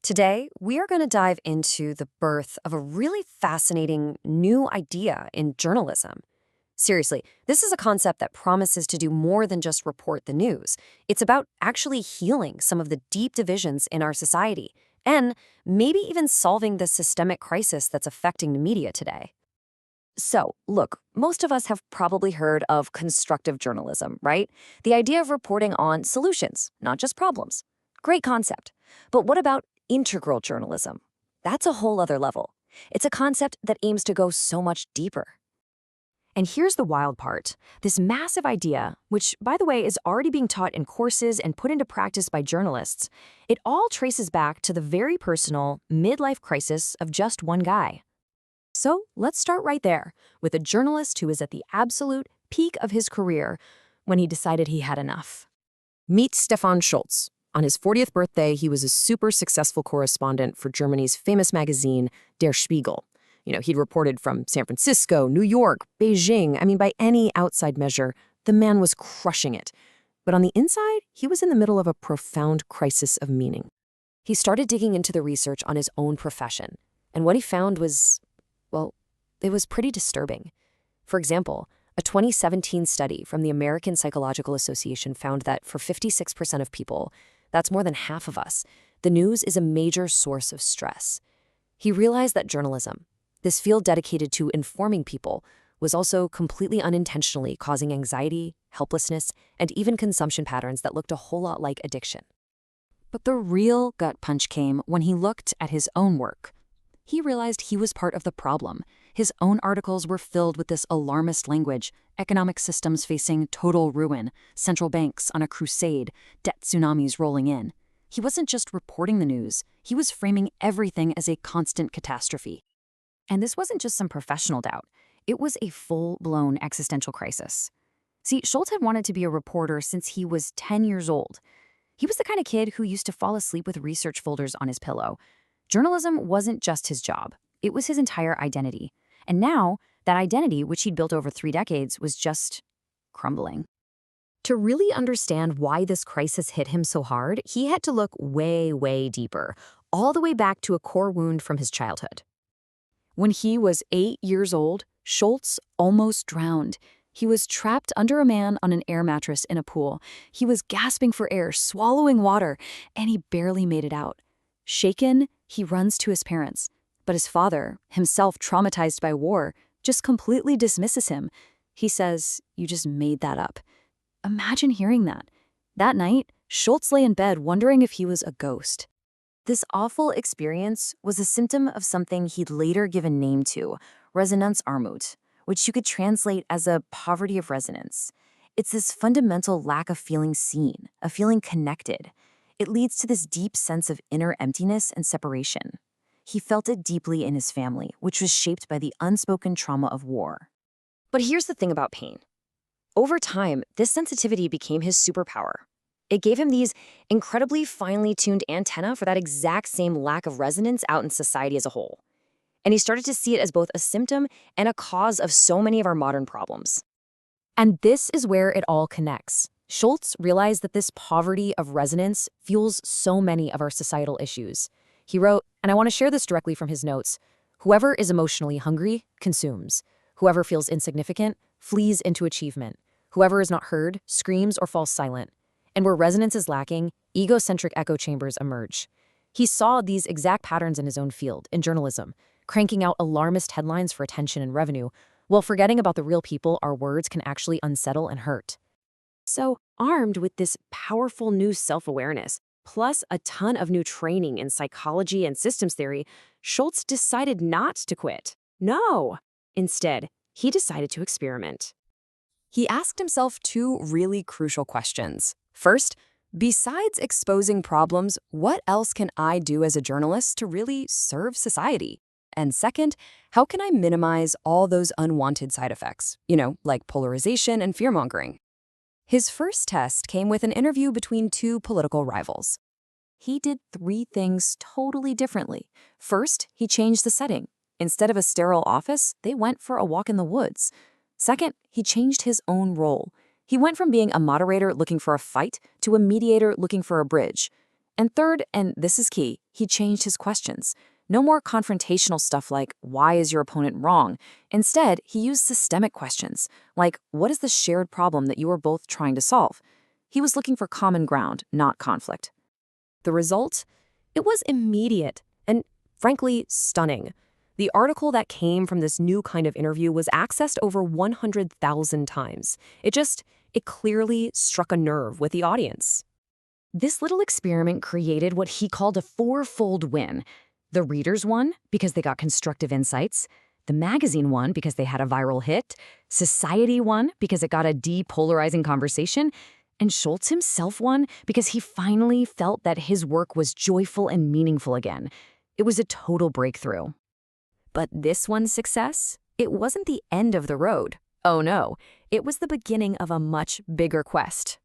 Today, we are going to dive into the birth of a really fascinating new idea in journalism. Seriously, this is a concept that promises to do more than just report the news. It's about actually healing some of the deep divisions in our society and maybe even solving the systemic crisis that's affecting the media today. So, look, most of us have probably heard of constructive journalism, right? The idea of reporting on solutions, not just problems. Great concept. But what about integral journalism? That's a whole other level. It's a concept that aims to go so much deeper. And here's the wild part. This massive idea, which, by the way, is already being taught in courses and put into practice by journalists, it all traces back to the very personal midlife crisis of just one guy. So let's start right there, with a journalist who is at the absolute peak of his career when he decided he had enough. Meet Stefan Schultz. On his 40th birthday, he was a super successful correspondent for Germany's famous magazine, Der Spiegel. He'd reported from San Francisco, New York, Beijing. By any outside measure, the man was crushing it. But on the inside, he was in the middle of a profound crisis of meaning. He started digging into the research on his own profession, and what he found was, well, it was pretty disturbing. For example, a 2017 study from the American Psychological Association found that for 56% of people, that's more than half of us, the news is a major source of stress. He realized that journalism, this field dedicated to informing people, was also completely unintentionally causing anxiety, helplessness, and even consumption patterns that looked a whole lot like addiction. But the real gut punch came when he looked at his own work. He realized he was part of the problem. His own articles were filled with this alarmist language, economic systems facing total ruin, central banks on a crusade, debt tsunamis rolling in. He wasn't just reporting the news, he was framing everything as a constant catastrophe. And this wasn't just some professional doubt. It was a full-blown existential crisis. See, Schultz had wanted to be a reporter since he was 10 years old. He was the kind of kid who used to fall asleep with research folders on his pillow. Journalism wasn't just his job. It was his entire identity. And now, that identity, which he'd built over 3 decades, was just crumbling. To really understand why this crisis hit him so hard, he had to look way, way deeper, all the way back to a core wound from his childhood. When he was 8 years old, Schultz almost drowned. He was trapped under a man on an air mattress in a pool. He was gasping for air, swallowing water, and he barely made it out. Shaken, he runs to his parents. But his father, himself traumatized by war, just completely dismisses him. He says, "You just made that up." Imagine hearing that. That night, Schultz lay in bed wondering if he was a ghost. This awful experience was a symptom of something he'd later given name to, Resonanzarmut, which you could translate as a poverty of resonance. It's this fundamental lack of feeling seen, of feeling connected. It leads to this deep sense of inner emptiness and separation. He felt it deeply in his family, which was shaped by the unspoken trauma of war. But here's the thing about pain. Over time, this sensitivity became his superpower. It gave him these incredibly finely tuned antennae for that exact same lack of resonance out in society as a whole. And he started to see it as both a symptom and a cause of so many of our modern problems. And this is where it all connects. Schultz realized that this poverty of resonance fuels so many of our societal issues. He wrote, and I want to share this directly from his notes, "Whoever is emotionally hungry, consumes. Whoever feels insignificant, flees into achievement. Whoever is not heard, screams or falls silent. And where resonance is lacking, egocentric echo chambers emerge." He saw these exact patterns in his own field, in journalism, cranking out alarmist headlines for attention and revenue, while forgetting about the real people our words can actually unsettle and hurt. So, armed with this powerful new self-awareness, plus a ton of new training in psychology and systems theory, Schultz decided not to quit. No! Instead, he decided to experiment. He asked himself 2 really crucial questions. First, besides exposing problems, what else can I do as a journalist to really serve society? And second, how can I minimize all those unwanted side effects, like polarization and fear-mongering? His first test came with an interview between 2 political rivals. He did 3 things totally differently. First, he changed the setting. Instead of a sterile office, they went for a walk in the woods. Second, he changed his own role. He went from being a moderator looking for a fight to a mediator looking for a bridge. And third, and this is key, he changed his questions. No more confrontational stuff like, why is your opponent wrong? Instead, he used systemic questions, like, what is the shared problem that you are both trying to solve? He was looking for common ground, not conflict. The result? It was immediate and, frankly, stunning. The article that came from this new kind of interview was accessed over 100,000 times. It clearly struck a nerve with the audience. This little experiment created what he called a fourfold win. The readers won because they got constructive insights. The magazine won because they had a viral hit. Society won because it got a depolarizing conversation. And Schultz himself won because he finally felt that his work was joyful and meaningful again. It was a total breakthrough. But this one's success, it wasn't the end of the road. Oh no, it was the beginning of a much bigger quest.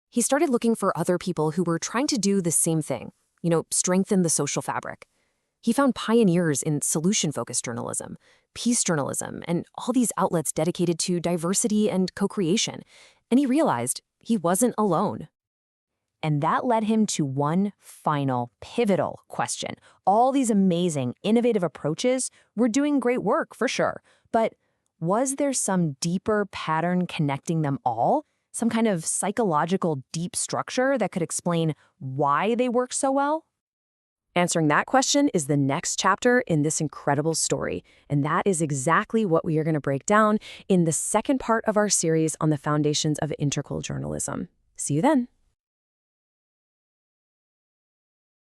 He started looking for other people who were trying to do the same thing, strengthen the social fabric. He found pioneers in solution-focused journalism, peace journalism, and all these outlets dedicated to diversity and co-creation. And he realized he wasn't alone. And that led him to one final, pivotal question. All these amazing, innovative approaches were doing great work, for sure. But was there some deeper pattern connecting them all? Some kind of psychological deep structure that could explain why they work so well? Answering that question is the next chapter in this incredible story, and that is exactly what we are going to break down in the second part of our series on the foundations of integral journalism. See you then.